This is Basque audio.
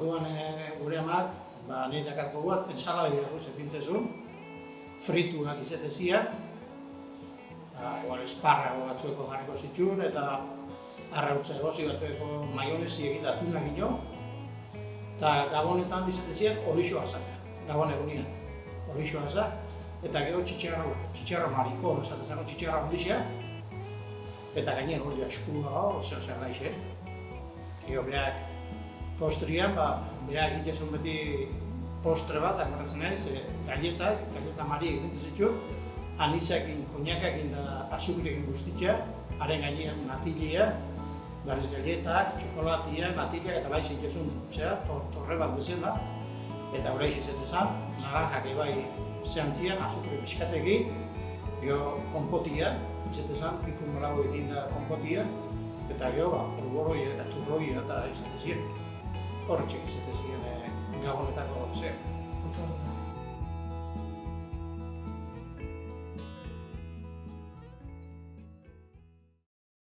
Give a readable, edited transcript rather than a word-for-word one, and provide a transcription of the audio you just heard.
orduan gure amak, nire dakarko bat, ensalada erruz epintzezun, frituak izateziak, esparrago batzueko jarriko zituen, eta arrautza egozi batzueko maionesi egin da tuna gino, eta gabonetan izateziak olixo azak, gabon egunian, olixo azak, eta gero txitxarro mariko, esatezako txitxarro ondizia, eta gainen hori askua, zer naiz, Gero behak postrian, behak egitezun beti postre bat, akordatzen naiz, galleta mari egin zituen, anisakin, koñakakin da azukrekin guztitia, haren gainean natilea, berriz galletak, txokolatia, natilea eta bai zitezun, torre bat bezala, eta horreiz izetezan, naranjak ebai zehantzian, azukre bizkategi, gero konpotia, izetezan, pikun molau egin da konpotia, eta gero, polboroia eta turroia eta izatezien. Horretxek izatezien gabonetako